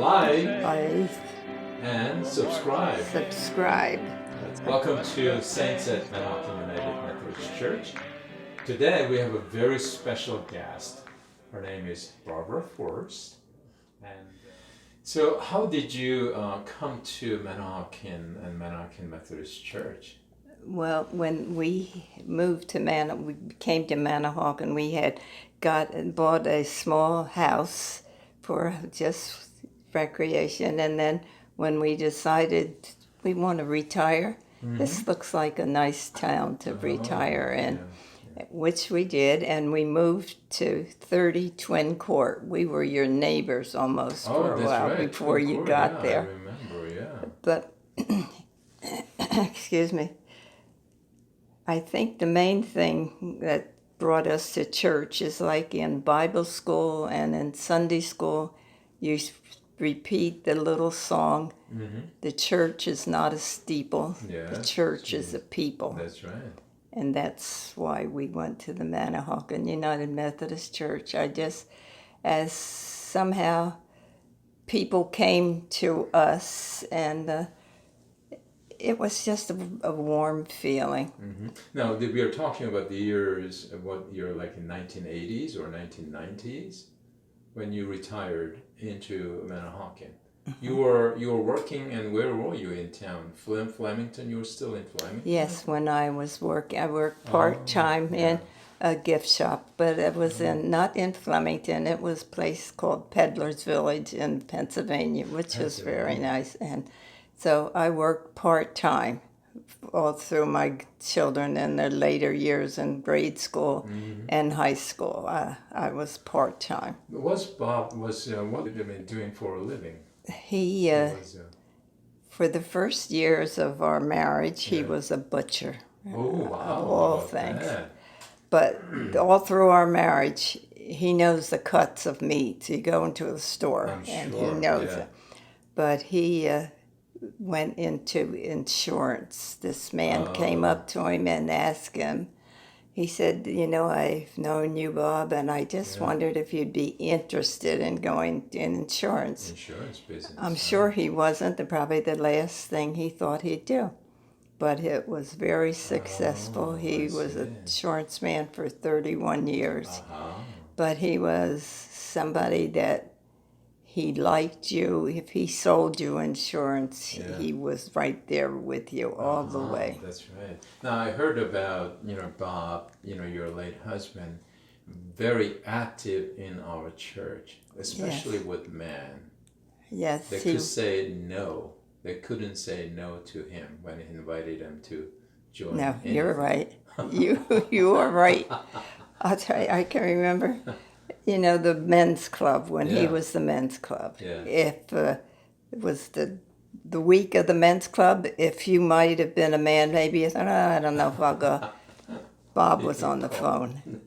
like and subscribe. subscribe. Welcome to Saints at Manhattan United Methodist Church. Today we have a very special guest. Her name is Barb first. And so, how did you come to Manhattan and Manhattan Methodist Church? Well, when we moved to we came to Manahawkin, we had bought a small house for just recreation, and then when we decided we want to retire, this looks like a nice town to retire in, which we did, and we moved to 30 Twin Court. We were your neighbors almost for a while before Twin you Court, got yeah, there. I remember, But, excuse me, I think the main thing that brought us to church is like in Bible school and in Sunday school, you repeat the little song, the church is not a steeple, the church is a people. That's right. And that's why we went to the Manahawkin United Methodist Church. As somehow people came to us, and it was just a warm feeling. Now, we are talking about the years, what year, like in 1980s or 1990s, when you retired into Manahawkin. You were working, and where were you in town? Flemington. You were still in Flemington. Yes, when I was working, I worked part-time in a gift shop, but it was not in Flemington. It was a place called Peddler's Village in Pennsylvania, which was very nice. And so I worked part-time all through my children in their later years in grade school and high school. I was part-time. Bob what had you been doing for a living? He, for the first years of our marriage, he was a butcher. Oh, wow. Of all things. But all through our marriage, he knows the cuts of meat. You go into the store he knows it. But he went into insurance. This man came up to him and asked him, he said, I've known you, Bob, and I just wondered if you'd be interested in going in insurance. Insurance business. I'm sure he wasn't. Probably the last thing he thought he'd do. But it was very successful. He was an insurance man for 31 years. But he was somebody that he liked you. If he sold you insurance, he was right there with you all the way. That's right. Now, I heard about, Bob, your late husband, very active in our church, especially with men. Yes. They could say no. They couldn't say no to him when he invited them to join. No, you're right. You are right. I'll tell you, I can remember, the men's club, when he was the men's club. If it was the week of the men's club, if you might have been a man, maybe you thought, I don't know if I'll go. Bob was on the phone.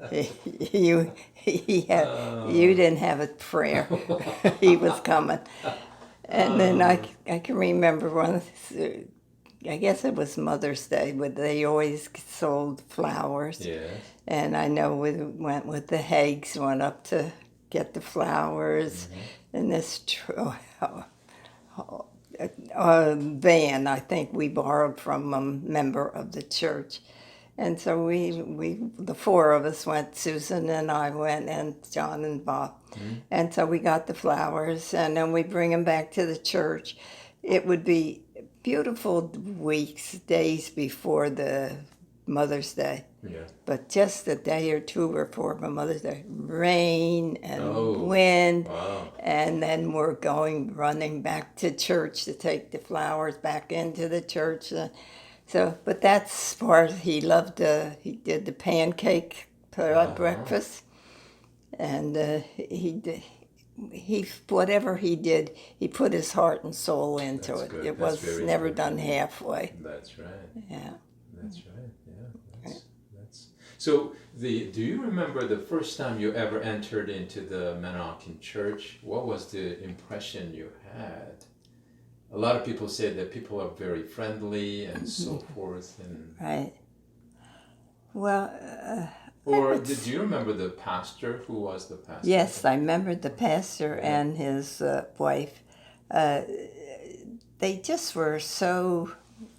You didn't have a prayer. He was coming. And then I can remember I guess it was Mother's Day, but they always sold flowers. Yes. And I know we went with the Haigs, went up to get the flowers. And this van, I think we borrowed from a member of the church. And so the four of us went, Susan and I went, and John and Bob. And so we got the flowers, and then we bring them back to the church. It would be beautiful days before the Mother's Day. Yeah. But just a day or two before Mother's Day, rain and wind. Wow. And then we're running back to church to take the flowers back into the church. But that's part, he did the pancake breakfast. And whatever he did, he put his heart and soul into it. Good. It was never done halfway. That's right. Yeah. That's right. Yeah. So, do you remember the first time you ever entered into the Manahawkin Church? What was the impression you had? A lot of people say that people are very friendly and so forth. Right. Well. Did you remember the pastor? Who was the pastor? Yes, I remember the pastor and his wife. they just were so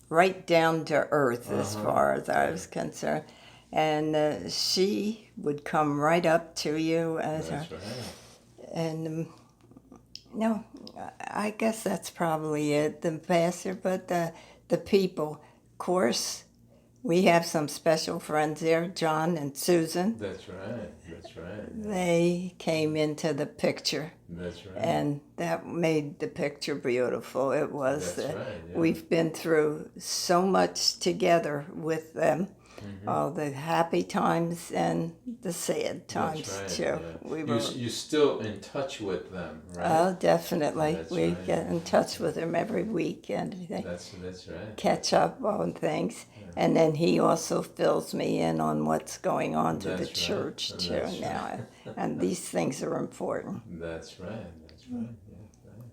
right down to earth as far as I was concerned. And she would come right up to you as That's right. and no, I guess that's probably it. The pastor, but the people, of course, we have some special friends there, John and Susan. That's right. That's right. They came into the picture, That's right. and that made the picture beautiful. It was. That's right. Yeah. We've been through so much together with them, all the happy times and the sad times That's right. too. Yeah. We were. You're still in touch with them, right? Oh, definitely. That's We right. get in touch with them every week and everything. That's right. Catch up on things. And then he also fills me in on what's going on to the That's right. church too That's now. And these things are important. That's right. That's right.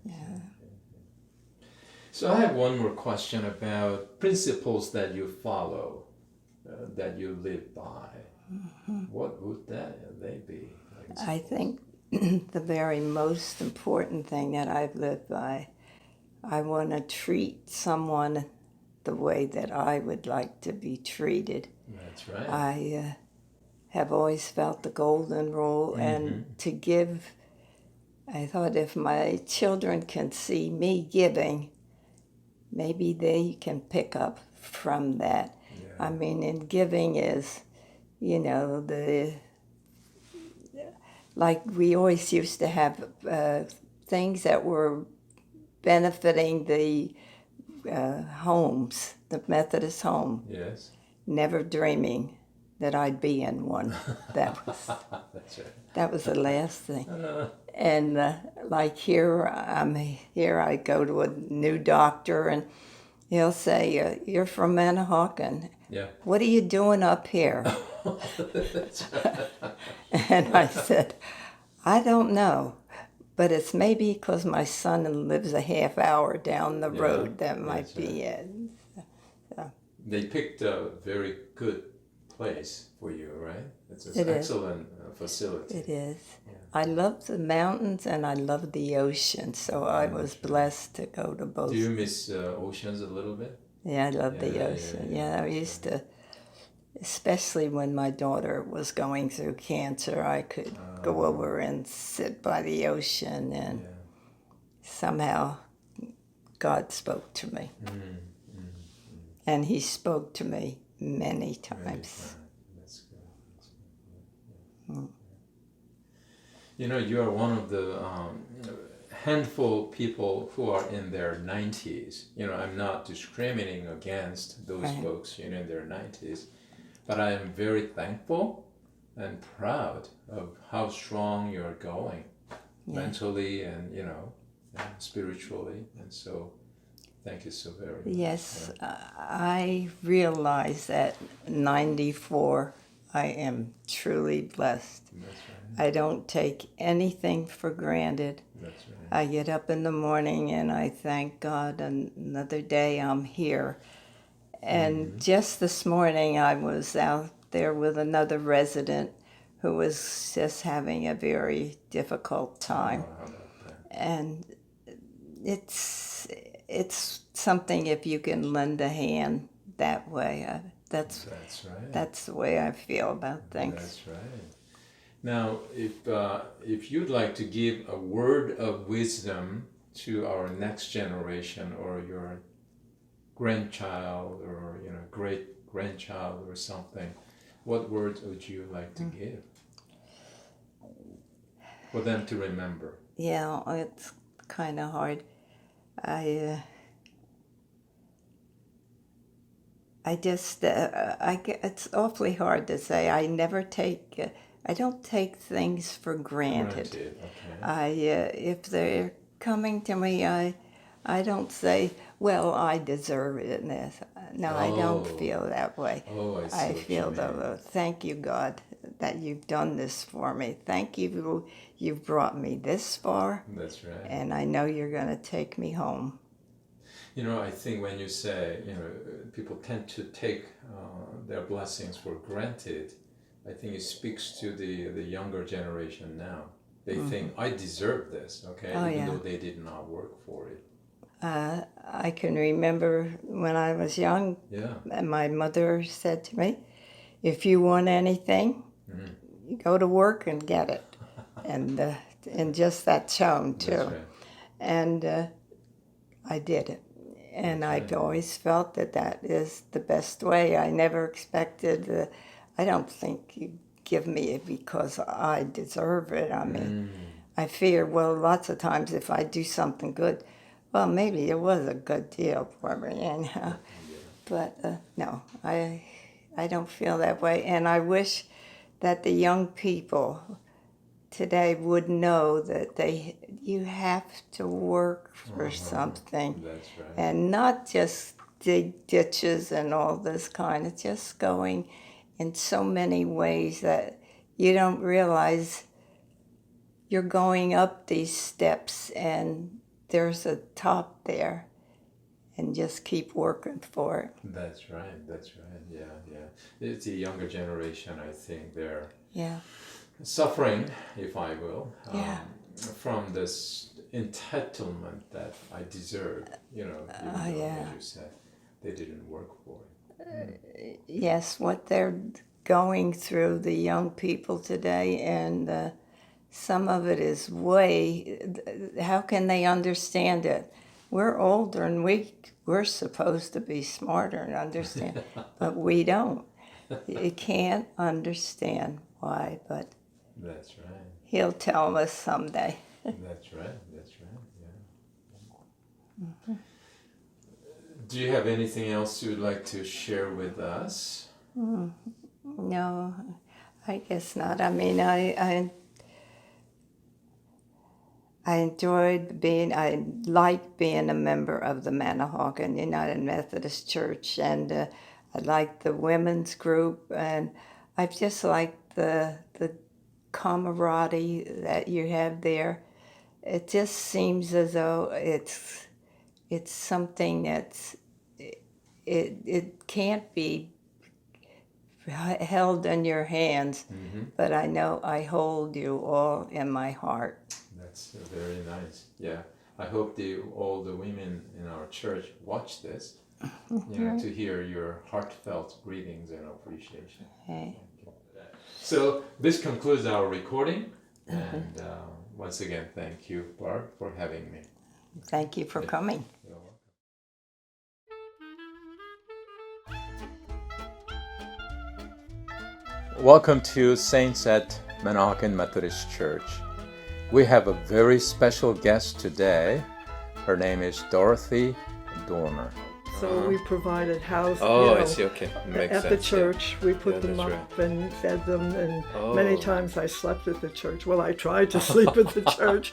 Yeah. Right. Yeah. So I have one more question about principles that you follow, that you live by. What would they be? I think the very most important thing that I've lived by, I want to treat someone the way that I would like to be treated. That's right. I have always felt the golden rule, and to give, I thought if my children can see me giving, maybe they can pick up from that. Yeah. I mean, and giving is, like we always used to have things that were benefiting the homes, the Methodist home, Yes. never dreaming that I'd be in one. That was That's right. that was the last thing. And like here, I go to a new doctor, and he'll say, "You're from Manahawkin. Yeah. What are you doing up here?" That's right. And I said, "I don't know, but it's maybe because my son lives a half hour down the road. That might that's be it." They picked a very good place for you, right? It's an It is. excellent facility. It is. I love the mountains and I love the ocean, so I was blessed to go to both. Do you miss oceans a little bit? Yeah, I love the Yeah, ocean. yeah, I used to, especially when my daughter was going through cancer, I could go over and sit by the ocean, and Yeah. somehow God spoke to me. And he spoke to me many times. That's good. You know, you are one of the handful of people who are in their 90s. You know, I'm not discriminating against those Right. folks, in their 90s, but I am very thankful and proud of how strong you're going mentally and, and spiritually. And so, thank you so very much. Yes, I realize that 94, I am truly blessed. That's right. I don't take anything for granted. That's right. I get up in the morning and I thank God another day I'm here. And just this morning I was out there with another resident who was just having a very difficult time. How about that? And it's something if you can lend a hand that way. That's right. that's the way I feel about things. That's right. Now, if you'd like to give a word of wisdom to our next generation, or your grandchild, or great grandchild, or something, what words would you like to give for them to remember? Yeah, it's kind of hard. It's awfully hard to say. I don't take things for granted. Okay. If they're coming to me, I don't say, well, I deserve it. And this. No, I don't feel that way. Oh, I see. I what feel you mean. thank you, God, that you've done this for me. Thank you, you've brought me this far, That's right. and I know you're going to take me home. I think when you say, people tend to take their blessings for granted, I think it speaks to the younger generation now. They think I deserve this, okay, Oh, even yeah. though they did not work for it. I can remember when I was young, Yeah. my mother said to me, if you want anything, you go to work and get it. And in just that tone, too. That's right. And I did it. And That's I'd right. always felt that that is the best way. I never expected, I don't think you give me it because I deserve it. I mean, I fear, well, lots of times if I do something good, well, maybe it was a good deal for me, you know. But no, I don't feel that way. And I wish that the young people today would know that you have to work for something, That's right. and not just dig ditches and all this kind of, just going in so many ways that you don't realize you're going up these steps and there's a top there, and just keep working for it. That's right. That's right. Yeah. It's the younger generation, I think, they're Yeah. suffering, if I will, Yeah. from this entitlement that I deserve, even though, yeah. as you said, they didn't work for it. Yes, what they're going through, the young people today, and some of it is how can they understand it? We're older and we're supposed to be smarter and understand, but we don't. You can't understand why, but That's right. he'll tell us someday. That's right. Yeah. Do you have anything else you would like to share with us? No, I guess not. I mean, I like being a member of the Manahawkin United Methodist Church, and I like the women's group, and I just like the camaraderie that you have there. It just seems as though it's something that's it can't be held in your hands, but I know I hold you all in my heart. That's very nice. Yeah. I hope all the women in our church watch this, to hear your heartfelt greetings and appreciation. Okay. So this concludes our recording, and once again, thank you, Barb, for having me. Thank you for coming. You're welcome. Welcome to Saints at Manahawkin Methodist Church. We have a very special guest today. Her name is Dorothy Dorner. So we provided house. I see. Okay, makes at sense. the church. We put Yeah, them that's up and fed them, and Oh. many times I slept at the church. Well, I tried to sleep at the church.